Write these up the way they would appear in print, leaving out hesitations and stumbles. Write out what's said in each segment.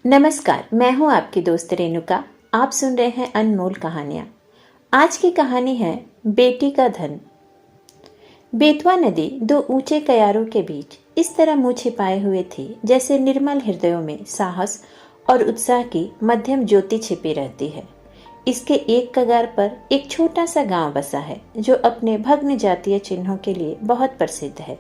नमस्कार, मैं हूं आपकी दोस्त रेणुका। आप सुन रहे हैं अनमोल कहानियां। आज की कहानी है बेटी का धन। बेतवा नदी दो ऊंचे कयारों के बीच इस तरह मुंह छिपाए हुए थी जैसे निर्मल हृदयों में साहस और उत्साह की मध्यम ज्योति छिपी रहती है। इसके एक कगार पर एक छोटा सा गांव बसा है जो अपने भग्न जातीय चिन्हों के लिए बहुत प्रसिद्ध है।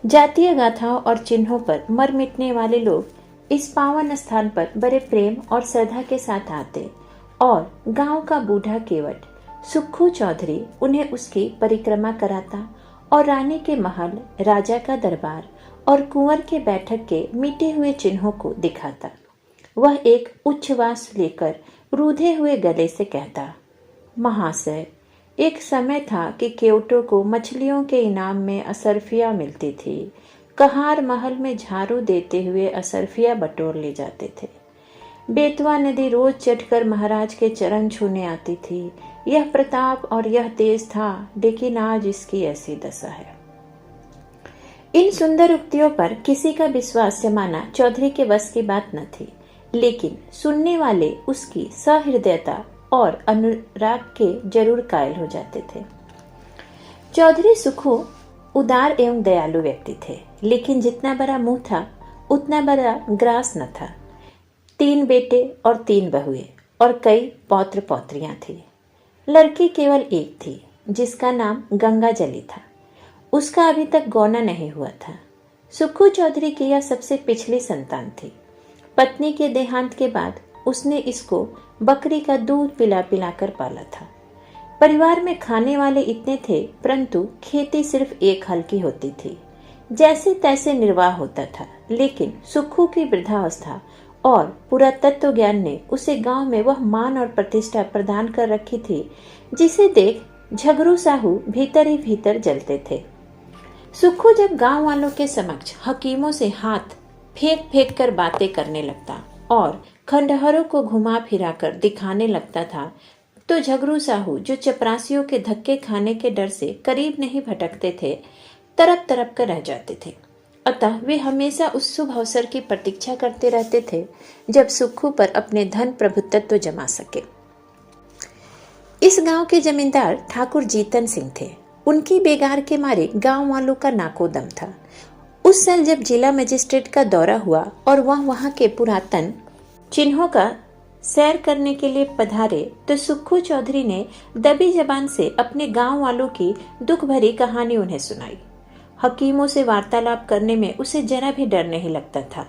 जातीय गाथाओं और चिन्हों पर मर मिटने वाले लोग इस पावन स्थान पर बड़े प्रेम और श्रद्धा के साथ आते और गांव का बूढ़ा केवट सुक्खू चौधरी उन्हें उसकी परिक्रमा कराता और रानी के महल, राजा का दरबार और कुंवर के बैठक के मिटे हुए चिन्हों को दिखाता। वह एक उच्छ्वास लेकर रूधे हुए गले से कहता, महाशय, एक समय था कि केवटों को मछलियों के इनाम में असरफियां मिलती थी। कहार महल में झाड़ू देते हुए असरफिया बटोर ले जाते थे। बेतवा नदी रोज चढ़कर महाराज के चरण छूने आती थी। यह प्रताप और यह तेज था, लेकिन आज इसकी ऐसी दशा है। इन सुंदर उक्तियों पर किसी का विश्वास जमाना चौधरी के बस की बात न थी, लेकिन सुनने वाले उसकी सहृदयता और अनुराग के जरूर कायल हो जाते थे। चौधरी सुक्खू उदार एवं दयालु व्यक्ति थे, लेकिन जितना बड़ा मुंह था उतना बड़ा ग्रास न था। 3 बेटे और 3 बहुएं और कई पौत्र पौत्रियां थी। लड़की केवल एक थी जिसका नाम गंगा जली था। उसका अभी तक गौना नहीं हुआ था। सुक्खू चौधरी की यह सबसे पिछली संतान थी। पत्नी के देहांत के बाद उसने इसको बकरी का दूध पिला पिलाकर पाला था। परिवार में खाने वाले इतने थे, परंतु खेती सिर्फ एक हल की होती थी। जैसे तैसे निर्वाह होता था, लेकिन सुक्खू की वृद्धावस्था और पुरातत्व ज्ञान ने उसे गांव में वह मान और प्रतिष्ठा प्रदान कर रखी थी जिसे देख झगरू साहू भीतर ही भीतर जलते थे। सुक्खू जब गांव वालों के समक्ष हकीमों से हाथ फेंक फेंक कर बातें करने लगता और खंडहरों को घुमा फिरा कर दिखाने लगता था, तो झगरू साहू, जो चपरासियों के धक्के खाने के डर से करीब नहीं भटकते थे, तरप तरप कर रह जाते थे। अतः वे हमेशा उस शुभ अवसर की प्रतीक्षा करते रहते थे जब सुक्खू पर अपने धन प्रभुत्व जमा सके। इस गांव के जमींदार ठाकुर जीतन सिंह थे। उनकी बेगार के मारे गांव वालों का नाको दम था। उस साल जब जिला मजिस्ट्रेट का दौरा हुआ और वह वहां के पुरातन चिन्हों का सैर करने के लिए पधारे, तो सुक्खू चौधरी ने दबी जबान से अपने गांव वालों की दुख भरी कहानी उन्हें सुनाई। हकीमों से वार्तालाप करने में उसे जरा भी डर नहीं लगता था।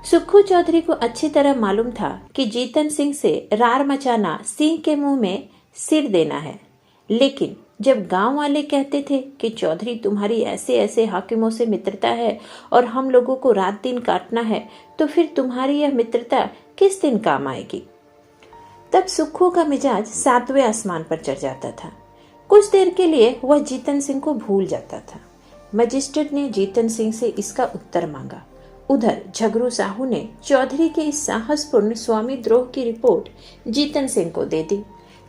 सुक्खू चौधरी को अच्छी तरह मालूम था कि जीतन सिंह से रार मचाना सिंह के मुंह में सिर देना है, लेकिन जब गांव वाले कहते थे कि चौधरी, तुम्हारी ऐसे ऐसे हाकिमों से मित्रता है और हम लोगों को रात दिन काटना है, तो फिर तुम्हारी यह मित्रता किस दिन काम आएगी। तब सुक्खू का मिजाज 7वें आसमान पर चढ़ जाता था। कुछ देर के लिए वह जीतन सिंह को भूल जाता था। मजिस्ट्रेट ने जीतन सिंह से इसका उत्तर मांगा। उधर झगरू साहू ने चौधरी के इस साहसपूर्ण स्वामी द्रोह की रिपोर्ट जीतन सिंह को दे दी।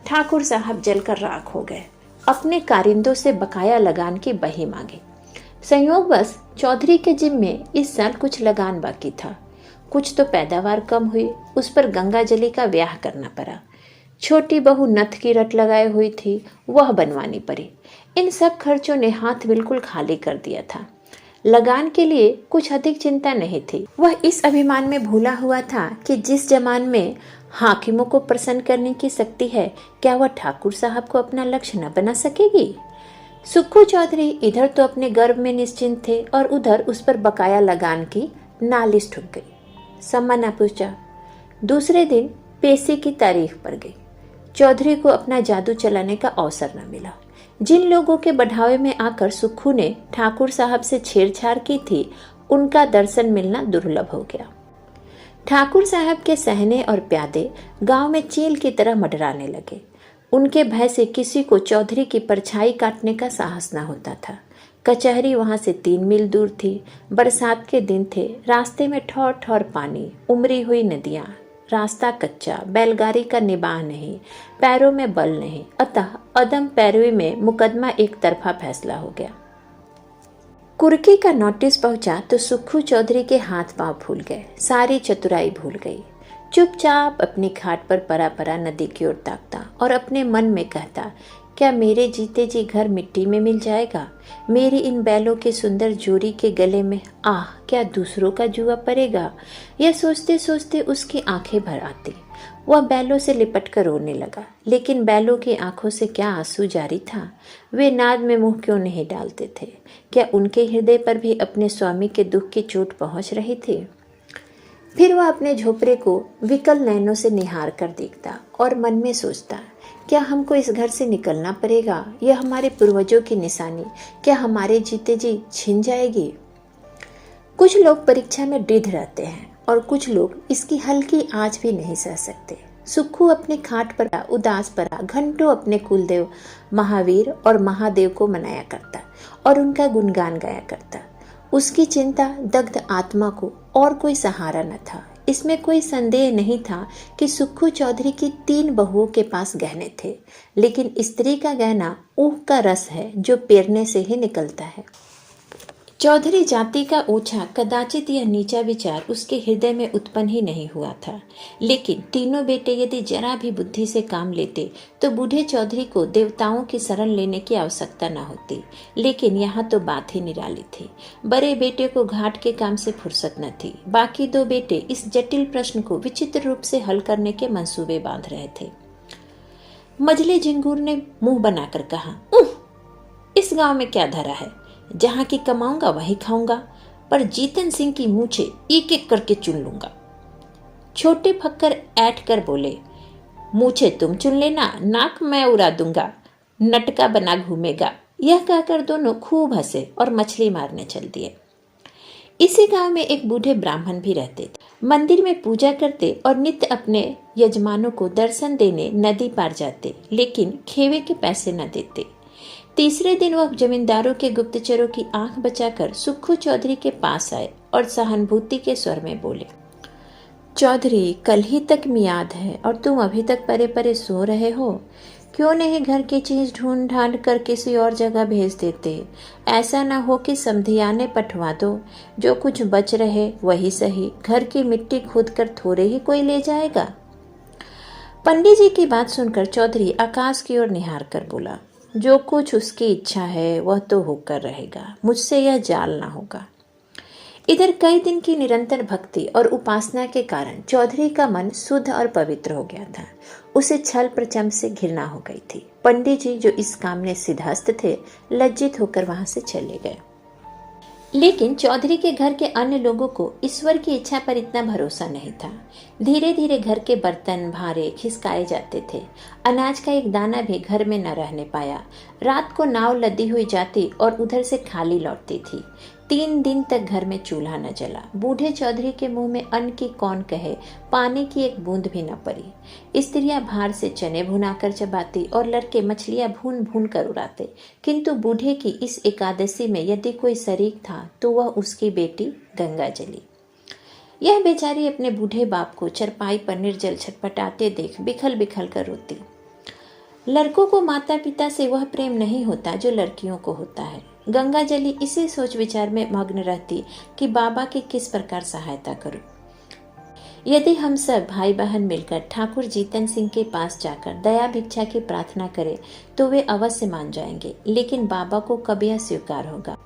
ठाकुर साहब जलकर राख हो गए। अपने कारिंदों से बकाया लगान की बही मांगी। संयोगवश चौधरी के जिम्मे में इस साल कुछ लगान बाकी था। कुछ तो पैदावार कम हुई, उस पर गंगा जली का ब्याह करना पड़ा। छोटी बहू नथ की रट लगाए हुई थी, वह बनवानी पड़ी। इन सब खर्चों ने हाथ बिल्कुल खाली कर दिया था। लगान के लिए कुछ अधिक चिंता नहीं थी। वह इस अभिमान में भूला हुआ था कि जिस जमान में हाकिमों को प्रसन्न करने की शक्ति है, क्या वह ठाकुर साहब को अपना लक्ष्य न बना सकेगी। सुक्खू चौधरी इधर तो अपने गर्भ में निश्चिंत थे और उधर उस पर बकाया लगान की नालिश ठुक गई। सम्मा न पूछा। दूसरे दिन पेशी की तारीख पड़ गई। चौधरी को अपना जादू चलाने का अवसर न मिला। जिन लोगों के बढ़ावे में आकर सुक्खू ने ठाकुर साहब से छेड़छाड़ की थी, उनका दर्शन मिलना दुर्लभ हो गया। ठाकुर साहब के सहने और प्यादे गांव में चील की तरह मंडराने लगे। उनके भय से किसी को चौधरी की परछाई काटने का साहस न होता था। कचहरी वहां से 3 मील दूर थी। बरसात के दिन थे। रास्ते में ठौर ठौर पानी, उमरी हुई नदियां, रास्ता कच्चा, बैलगाड़ी का निबाह नहीं, पैरों में बल नहीं। अतः अदम पैरवी में मुकदमा एक तरफा फैसला हो गया। कुर्की का नोटिस पहुंचा तो सुक्खू चौधरी के हाथ पांव फूल गए, सारी चतुराई भूल गई। चुपचाप अपनी खाट पर परा परा नदी की ओर ताकता और अपने मन में कहता, क्या मेरे जीते जी घर मिट्टी में मिल जाएगा? मेरी इन बैलों के सुंदर जोड़ी के गले में आह क्या दूसरों का जुआ पड़ेगा? यह सोचते सोचते उसकी आंखें भर आती। वह बैलों से लिपट कर रोने लगा, लेकिन बैलों की आंखों से क्या आंसू जारी था? वे नाद में मुंह क्यों नहीं डालते थे? क्या उनके हृदय पर भी अपने स्वामी के दुख की चोट पहुंच रही थी? फिर वह अपने झोपड़े को विकल नैनों से निहार कर देखता और मन में सोचता, क्या हमको इस घर से निकलना पड़ेगा? यह हमारे पूर्वजों की निशानी क्या हमारे जीते जी छिन जाएगी? कुछ लोग परीक्षा में दृढ़ रहते हैं और कुछ लोग इसकी हल्की आंच भी नहीं सह सकते। सुक्खू अपने खाट पर उदास पड़ा घंटों अपने कुलदेव महावीर और महादेव को मनाया करता और उनका गुणगान गाया करता। उसकी चिंता दग्ध आत्मा को और कोई सहारा न था। इसमें कोई संदेह नहीं था कि सुक्खू चौधरी की 3 बहुओं के पास गहने थे, लेकिन स्त्री का गहना ऊख का रस है जो पेरने से ही निकलता है। चौधरी जाति का ओछा कदाचित यह नीचा विचार उसके हृदय में उत्पन्न ही नहीं हुआ था, लेकिन तीनों बेटे यदि जरा भी बुद्धि से काम लेते तो बूढ़े चौधरी को देवताओं की शरण लेने की आवश्यकता न होती। लेकिन यहाँ तो बात ही निराली थी। बड़े बेटे को घाट के काम से फुर्सत न थी। बाकी 2 बेटे इस जटिल प्रश्न को विचित्र रूप से हल करने के मंसूबे बांध रहे थे। मझले झिंगूर ने मुंह बनाकर कहा, इस गांव में क्या धरा है? जहां की कमाऊंगा वही खाऊंगा, पर जीतन सिंह की मूछे एक एक करके चुन लूंगा। छोटे फक्कर ऐठ कर बोले, मूछे तुम चुन लेना, नाक मैं उड़ा दूंगा, नटका बना घूमेगा। यह कहकर दोनों खूब हंसे और मछली मारने चल दिए। इसी गांव में एक बूढ़े ब्राह्मण भी रहते थे। मंदिर में पूजा करते और नित्य अपने यजमानों को दर्शन देने नदी पार जाते, लेकिन खेवे के पैसे न देते। तीसरे दिन वह जमींदारों के गुप्तचरों की आंख बचाकर सुक्खू चौधरी के पास आए और सहानुभूति के स्वर में बोले, चौधरी, कल ही तक मियाद है और तुम अभी तक परे परे सो रहे हो। क्यों नहीं घर की चीज ढूंढ ढांड कर किसी और जगह भेज देते? ऐसा ना हो कि समधियाने पठवा दो। जो कुछ बच रहे वही सही, घर की मिट्टी खोद कर थोड़े ही कोई ले जाएगा। पंडित जी की बात सुनकर चौधरी आकाश की ओर निहार कर बोला, जो कुछ उसकी इच्छा है वह तो होकर रहेगा, मुझसे यह जाल ना होगा। इधर कई दिन की निरंतर भक्ति और उपासना के कारण चौधरी का मन शुद्ध और पवित्र हो गया था। उसे छल प्रचंड से घृणा हो गई थी। पंडित जी जो इस काम में सिद्धहस्त थे, लज्जित होकर वहां से चले गए। लेकिन चौधरी के घर के अन्य लोगों को ईश्वर की इच्छा पर इतना भरोसा नहीं था। धीरे धीरे घर के बर्तन भारे खिसकाए जाते थे। अनाज का एक दाना भी घर में न रहने पाया। रात को नाव लदी हुई जाती और उधर से खाली लौटती थी। 3 दिन तक घर में चूल्हा न जला। बूढ़े चौधरी के मुंह में अन्न की कौन कहे, पानी की एक बूंद भी न पड़ी। स्त्रियां भार से चने भुनाकर चबाती और लड़के मछलियां भून भून कर उड़ाते। किंतु बूढ़े की इस एकादशी में यदि कोई शरीक था तो वह उसकी बेटी गंगाजली। यह बेचारी अपने बूढ़े बाप को चरपाई पर निर्जल छटपटाते देख बिखल बिखल कर रोती। लड़कों को माता पिता से वह प्रेम नहीं होता जो लड़कियों को होता है। गंगाजली इसी सोच विचार में मग्न रहती कि बाबा की किस प्रकार सहायता करूं। यदि हम सब भाई बहन मिलकर ठाकुर जीतन सिंह के पास जाकर दया भिक्षा की प्रार्थना करें तो वे अवश्य मान जाएंगे, लेकिन बाबा को कब यह स्वीकार होगा?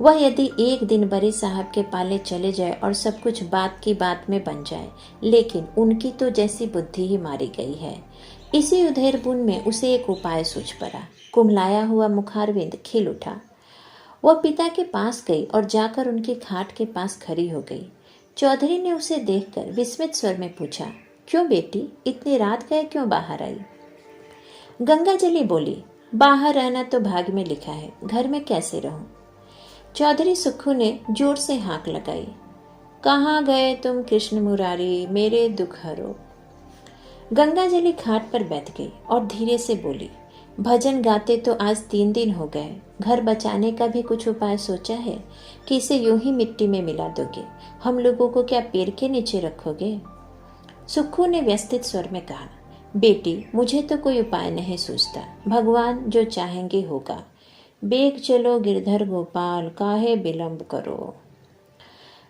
वह यदि एक दिन बड़े साहब के पाले चले जाए और सब कुछ बात की बात में बन जाए, लेकिन उनकी तो जैसी बुद्धि ही मारी गई है। इसी उधेर बुन में उसे एक उपाय सूझ पड़ा। कुम्हलाया हुआ मुखारविंद खिल उठा। वह पिता के पास गई और जाकर उनकी खाट के पास खड़ी हो गई। चौधरी ने उसे देखकर विस्मित स्वर में पूछा, क्यों बेटी, इतनी रात गए क्यों बाहर आई? गंगाजली बोली, बाहर रहना तो भाग्य में लिखा है, घर में कैसे रहूं? चौधरी सुक्खू ने जोर से हाँक लगाई, कहाँ गए तुम कृष्ण मुरारी, मेरे दुख हरो। गंगाजली खाट पर बैठ गई और धीरे से बोली, भजन गाते तो आज 3 दिन हो गए। घर बचाने का भी कुछ उपाय सोचा है कि इसे यूं ही मिट्टी में मिला दोगे? हम लोगों को क्या पैर के नीचे रखोगे? सुक्खू ने व्यस्तित स्वर में कहा, बेटी, मुझे तो कोई उपाय नहीं सूझता। भगवान जो चाहेंगे होगा। बेग चलो गिरधर गोपाल, काहे विलंब करो।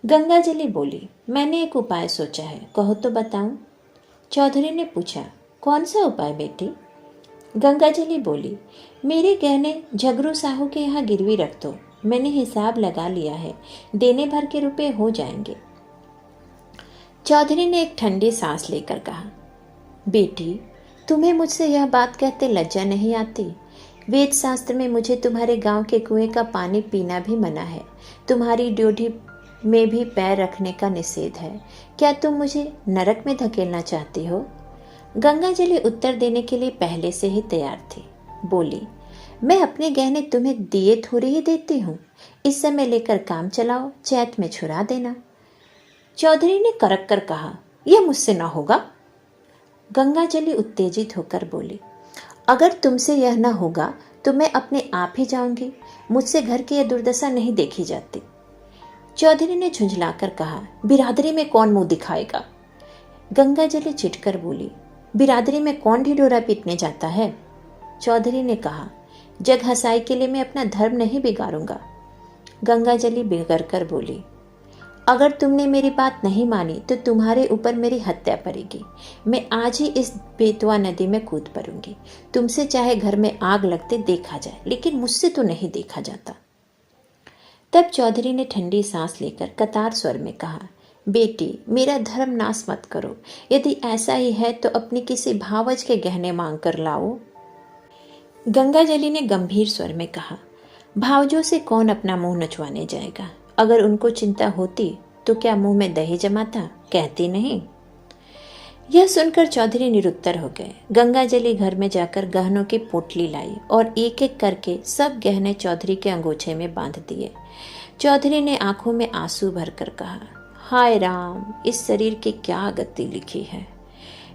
गंगाजली बोली, मैंने एक उपाय सोचा है, कहो तो बताऊं। चौधरी ने पूछा, कौन सा उपाय बेटी? गंगाजली बोली, मेरे गहने झगरू साहू के यहाँ गिरवी रख दो, मैंने हिसाब लगा लिया है, देने भर के रुपए हो जाएंगे। चौधरी ने एक ठंडी सांस लेकर कहा, बेटी तुम्हें मुझसे यह बात कहते लज्जा नहीं आती? वेद शास्त्र में मुझे तुम्हारे गांव के कुएं का पानी पीना भी मना है, तुम्हारी ड्योढ़ी में भी पैर रखने का निषेध है। क्या तुम मुझे नरक में धकेलना चाहती हो? गंगाजली उत्तर देने के लिए पहले से ही तैयार थी। बोली, मैं अपने गहने तुम्हें दिए थोड़ी ही देती हूँ, इस समय लेकर काम चलाओ, चैत में छुड़ा देना। चौधरी ने करक कर कहा, यह मुझसे न होगा। गंगाजली उत्तेजित होकर बोली, अगर तुमसे यह न होगा तो मैं अपने आप ही जाऊंगी, मुझसे घर की यह दुर्दशा नहीं देखी जाती। चौधरी ने झुंझलाकर कहा, बिरादरी में कौन मुंह दिखाएगा? गंगाजली चिढ़कर बोली, बिरादरी में कौन ढिढोरा पीटने जाता है? चौधरी ने कहा, जग हंसाई के लिए मैं अपना धर्म नहीं बिगाड़ूंगा। गंगाजली बिगड़ कर बोली, अगर तुमने मेरी बात नहीं मानी तो तुम्हारे ऊपर मेरी हत्या पड़ेगी। मैं आज ही इस बेतवा नदी में कूद पड़ूंगी। तुमसे चाहे घर में आग लगते देखा जाए, लेकिन मुझसे तो नहीं देखा जाता। तब चौधरी ने ठंडी सांस लेकर कतार स्वर में कहा, बेटी मेरा धर्म नाश मत करो, यदि ऐसा ही है तो अपनी किसी भावज के गहने मांग कर लाओ। गंगाजली ने गंभीर स्वर में कहा, भावजों से कौन अपना मुंह नचवाने जाएगा? अगर उनको चिंता होती तो क्या मुंह में दही जमाता, कहती नहीं। यह सुनकर चौधरी निरुत्तर हो गए। गंगाजली घर में जाकर गहनों की पोटली लाई और एक एक करके सब गहने चौधरी के अंगोछे में बांध दिए। चौधरी ने आंखों में आंसू भरकर कहा, हाय राम, इस शरीर की क्या गति लिखी है।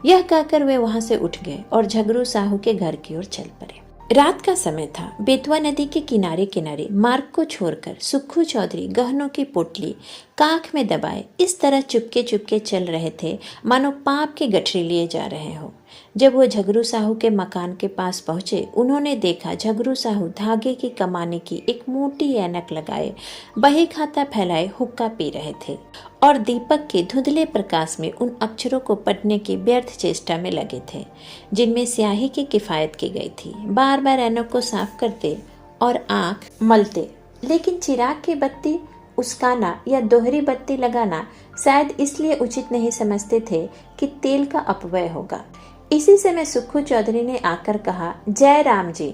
यह कहकर वे वहां से उठ गए और झगरू साहू के घर की ओर चल पड़े। रात का समय था। बेतवा नदी के किनारे किनारे मार्ग को छोड़कर सुक्खू चौधरी गहनों की पोटली काख में दबाए इस तरह चुपके चुपके चल रहे थे मानो पाप के गठरी लिए जा रहे हो। जब वो झगरू साहू के मकान के पास पहुंचे, उन्होंने देखा झगरू साहू धागे की कमाने की एक मोटी ऐनक लगाए बही खाता फैलाए हुक्का पी रहे थे और दीपक के धुंधले प्रकाश में उन अक्षरों को पढ़ने की व्यर्थ चेष्टा में लगे थे जिनमें स्याही की किफायत की गई थी। बार बार ऐनक को साफ करते और आंख मलते, लेकिन चिराग की बत्ती उसकाना या दोहरी बत्ती लगाना शायद इसलिए उचित नहीं समझते थे कि तेल का अपव्यय होगा। इसी समय सुक्खू चौधरी ने आकर कहा, जय राम जी।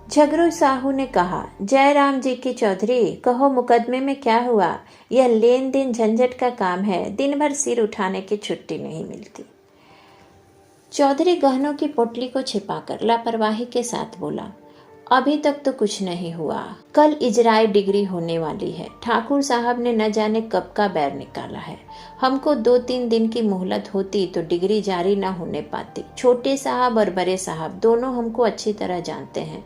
झगरू साहू ने कहा, जय राम जी की चौधरी, कहो मुकदमे में क्या हुआ? यह लेन देन झंझट का काम है, दिन भर सिर उठाने की छुट्टी नहीं मिलती। चौधरी गहनों की पोटली को छिपाकर लापरवाही के साथ बोला, अभी तक तो कुछ नहीं हुआ, कल इजराय डिग्री होने वाली है। ठाकुर साहब ने न जाने कब का बैर निकाला है। हमको 2-3 दिन की मोहलत होती तो डिग्री जारी न होने पाती। छोटे साहब और बड़े साहब दोनों हमको अच्छी तरह जानते हैं।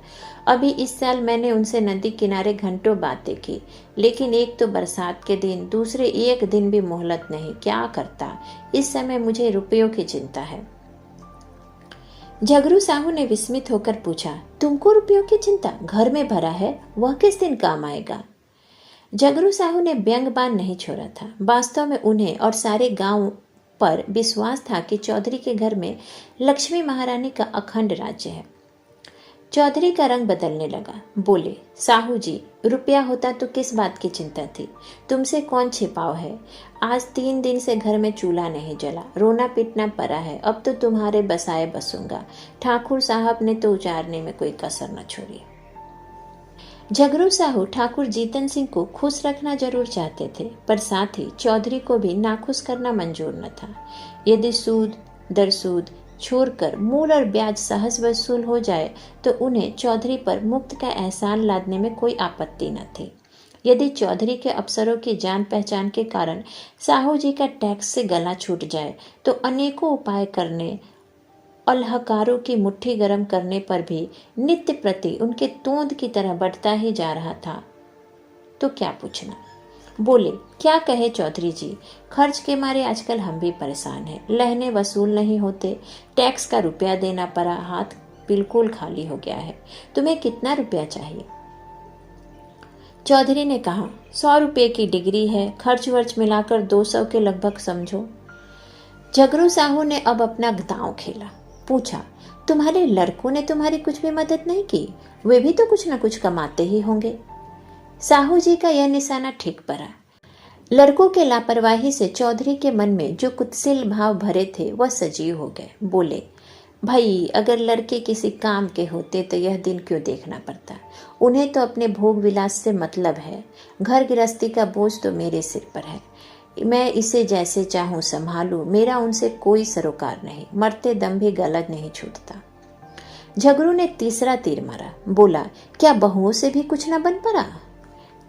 अभी इस साल मैंने उनसे नदी किनारे घंटों बातें की, लेकिन एक तो बरसात के दिन, दूसरे एक दिन भी मोहलत नहीं। क्या करता? इस समय मुझे रुपयों की चिंता है। झगरू साहू ने विस्मित होकर पूछा, तुमको रुपयों की चिंता? घर में भरा है, वह किस दिन काम आएगा? झगरू साहू ने व्यंग बाण नहीं छोड़ा था। वास्तव में उन्हें और सारे गांव पर विश्वास था कि चौधरी के घर में लक्ष्मी महारानी का अखंड राज्य है। चौधरी का रंग बदलने लगा। बोले, साहू जी, रुपया होता तो किस बात की चिंता थी? तुमसे कौन छिपाव है? आज 3 दिन से घर में चूल्हा नहीं जला, रोना पीटना पड़ा है। अब तो तुम्हारे बसाए बसूंगा। ठाकुर साहब ने तो उचारने में कोई कसर न छोड़ी। झगरू साहू ठाकुर जीतन सिंह को खुश रखना जरूर चाहते थे, पर साथ ही चौधरी को भी नाखुश करना मंजूर न था। यदि सूद दर सूद छोड़कर मूल और ब्याज सहज वसूल हो जाए तो उन्हें चौधरी पर मुफ्त का एहसान लादने में कोई आपत्ति न थी। यदि चौधरी के अफसरों की जान पहचान के कारण साहू जी का टैक्स से गला छूट जाए तो अनेकों उपाय करने, अल्हकारों की मुट्ठी गर्म करने पर भी नित्य प्रति उनके तोंद की तरह बढ़ता ही जा रहा था। तो क्या पूछना। बोले, क्या कहे चौधरी जी, खर्च के मारे आजकल हम भी परेशान हैं। लहने वसूल नहीं होते, टैक्स का रुपया देना पड़ा, हाथ बिल्कुल खाली हो गया है। तुम्हें कितना रुपया चाहिए? चौधरी ने कहा, 100 रुपये की डिग्री है, खर्च वर्च मिलाकर 200 के लगभग समझो। झगरू साहू ने अब अपना दांव खेला। पूछा, तुम्हारे लड़कों ने तुम्हारी कुछ भी मदद नहीं की? वे भी तो कुछ न कुछ कमाते ही होंगे। साहू जी का यह निशाना ठीक पड़ा। लड़कों के लापरवाही से चौधरी के मन में जो कुत्सिल भाव भरे थे वह सजीव हो गए। बोले, भाई अगर लड़के किसी काम के होते तो यह दिन क्यों देखना पड़ता? उन्हें तो अपने भोग विलास से मतलब है। घर गृहस्थी का बोझ तो मेरे सिर पर है। मैं इसे जैसे चाहूं संभालूं, मेरा उनसे कोई सरोकार नहीं। मरते दम भी गलत नहीं छूटता। झगरू ने तीसरा तीर मारा। बोला, क्या बहुओं से भी कुछ न बन पड़ा?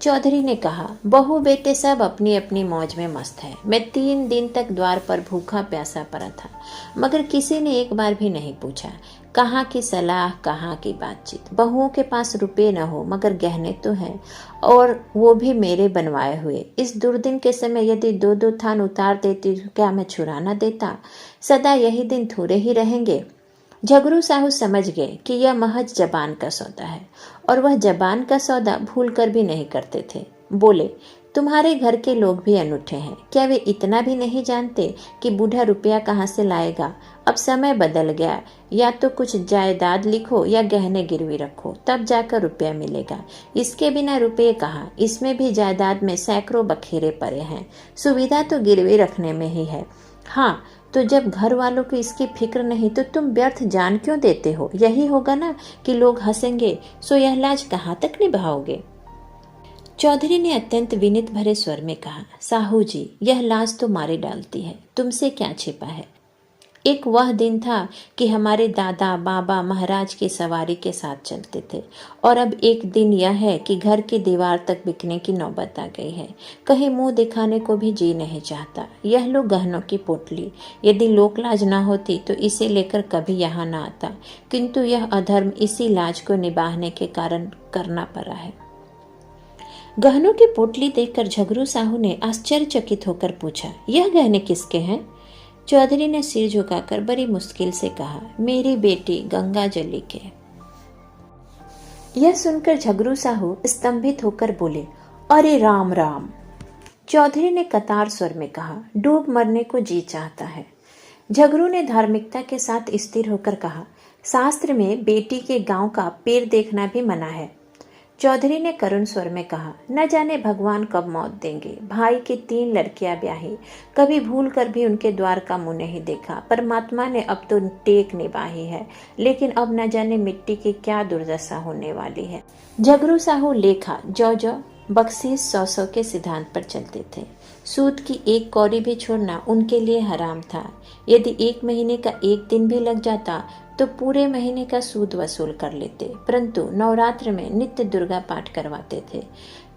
चौधरी ने कहा, बहू बेटे सब अपनी अपनी मौज में मस्त है। मैं 3 दिन तक द्वार पर भूखा प्यासा पड़ा था, मगर किसी ने एक बार भी नहीं पूछा। कहाँ की सलाह, कहाँ की बातचीत। बहुओं के पास रुपए न हो मगर गहने तो हैं, और वो भी मेरे बनवाए हुए। इस दुर्दिन के समय यदि 2-2 थान उतार देती तो क्या मैं छुरा न देता? सदा यही दिन थोड़े ही रहेंगे। झगरू साहू समझ गए कि यह महज जबान का सौदा है, और वह जबान का सौदा भूल कर भी नहीं करते थे। बोले, तुम्हारे घर के लोग भी अनूठे हैं। क्या वे इतना भी नहीं जानते कि बूढ़ा रुपया कहाँ से लाएगा? अब समय बदल गया, या तो कुछ जायदाद लिखो या गहने गिरवी रखो, तब जाकर रुपया मिलेगा। इसके बिना रुपये कहाँ? इसमें भी जायदाद में सैकड़ों बखेरे पड़े हैं। सुविधा तो गिरवी रखने में ही है। हाँ, तो जब घर वालों को इसकी फिक्र नहीं तो तुम व्यर्थ जान क्यों देते हो? यही होगा ना कि लोग हंसेंगे, सो यह लाज कहाँ तक निभाओगे? चौधरी ने अत्यंत विनीत भरे स्वर में कहा, साहू जी, यह लाज तो मारे डालती है। तुमसे क्या छिपा है? एक वह दिन था कि हमारे दादा बाबा महाराज की सवारी के साथ चलते थे, और अब एक दिन यह है कि घर की दीवार तक बिकने की नौबत आ गई है। कहीं मुंह दिखाने को भी जी नहीं चाहता। यह लो गहनों की पोटली। यदि लोक लाज ना होती तो इसे लेकर कभी यहाँ ना आता, किंतु यह अधर्म इसी लाज को निभाने के कारण करना पड़ा है। गहनों की पोटली देखकर झगरू साहू ने आश्चर्यचकित होकर पूछा, यह गहने किसके हैं? चौधरी ने सिर झुकाकर बड़ी मुश्किल से कहा, मेरी बेटी गंगा जली के। यह सुनकर झगरू साहू स्तंभित होकर बोले, अरे राम राम। चौधरी ने कतार स्वर में कहा, डूब मरने को जी चाहता है। झगरू ने धार्मिकता के साथ स्थिर होकर कहा, शास्त्र में बेटी के गांव का पेड़ देखना भी मना है। चौधरी ने करुण स्वर में कहा, न जाने भगवान कब मौत देंगे। भाई की 3 लड़कियां ब्याही, कभी भूल कर भी उनके द्वार का मुंह नहीं देखा। परमात्मा ने अब तो टेक निभाई है, लेकिन अब न जाने मिट्टी की क्या दुर्दशा होने वाली है। झगरू साहू लेखा जौ बख्शीश 100 के सिद्धांत पर चलते थे। सूद की 1 कौड़ी भी छोड़ना उनके लिए हराम था। यदि 1 महीने का 1 दिन भी लग जाता तो पूरे महीने का सूद वसूल कर लेते। परंतु नवरात्र में नित्य दुर्गा पाठ करवाते थे।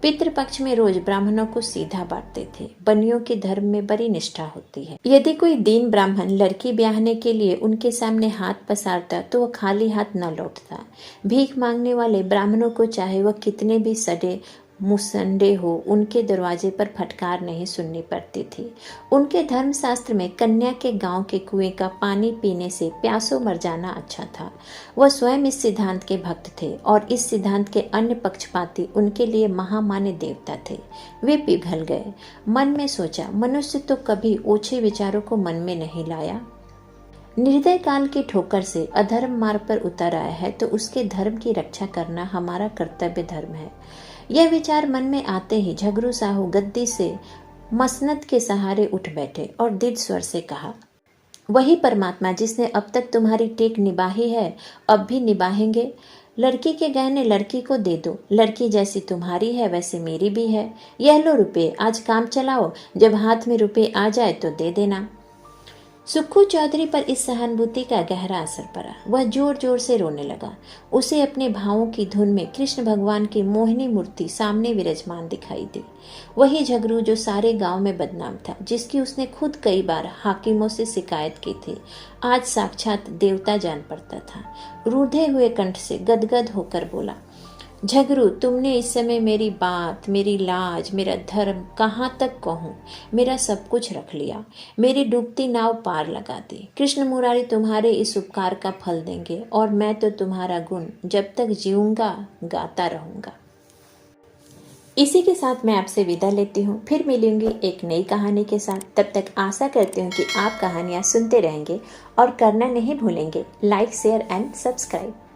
पितृपक्ष में रोज ब्राह्मणों को सीधा बांटते थे। बनियों के धर्म में बड़ी निष्ठा होती है। यदि कोई दीन ब्राह्मण लड़की ब्याहने के लिए उनके सामने हाथ पसारता तो वह खाली हाथ न लौटता। भीख मांगने वाले ब्राह्मणों को चाहे वह कितने भी सड़े मुसंडे हो, उनके दरवाजे पर फटकार नहीं सुननी पड़ती थी। उनके धर्मशास्त्र में कन्या के गांव के कुएं का पानी पीने से प्यासों मर जाना अच्छा था। वह स्वयं इस सिद्धांत के भक्त थे, और इस सिद्धांत के अन्य पक्षपाती उनके लिए महामान्य देवता थे। वे पिघल गए। मन में सोचा, मनुष्य तो कभी ओछे विचारों को मन में नहीं लाया। निर्दय काल की ठोकर से अधर्म मार्ग पर उतर आया है तो उसके धर्म की रक्षा करना हमारा कर्तव्य धर्म है। यह विचार मन में आते ही झगरू साहू गद्दी से मसनद के सहारे उठ बैठे और दृढ़ स्वर से कहा, वही परमात्मा जिसने अब तक तुम्हारी टेक निभाई है अब भी निभाएंगे। लड़की के गहने लड़की को दे दो। लड़की जैसी तुम्हारी है वैसे मेरी भी है। यह लो रुपए, आज काम चलाओ, जब हाथ में रुपए आ जाए तो दे देना। सुक्खू चौधरी पर इस सहानुभूति का गहरा असर पड़ा। वह जोर जोर से रोने लगा। उसे अपने भावों की धुन में कृष्ण भगवान की मोहिनी मूर्ति सामने विराजमान दिखाई दी। वही झगरू जो सारे गांव में बदनाम था, जिसकी उसने खुद कई बार हाकिमों से शिकायत की थी, आज साक्षात देवता जान पड़ता था। रूधे हुए कंठ से गदगद होकर बोला, झगरू, तुमने इस समय मेरी बात, मेरी लाज, मेरा धर्म कहाँ तक कहूँ, मेरा सब कुछ रख लिया, मेरी डूबती नाव पार लगा दी। कृष्ण मुरारी तुम्हारे इस उपकार का फल देंगे और मैं तो तुम्हारा गुण जब तक जीऊंगा गाता रहूंगा। इसी के साथ मैं आपसे विदा लेती हूँ। फिर मिलूंगी एक नई कहानी के साथ। तब तक आशा करती हूँ कि आप कहानियाँ सुनते रहेंगे और करना नहीं भूलेंगे लाइक, शेयर एंड सब्सक्राइब।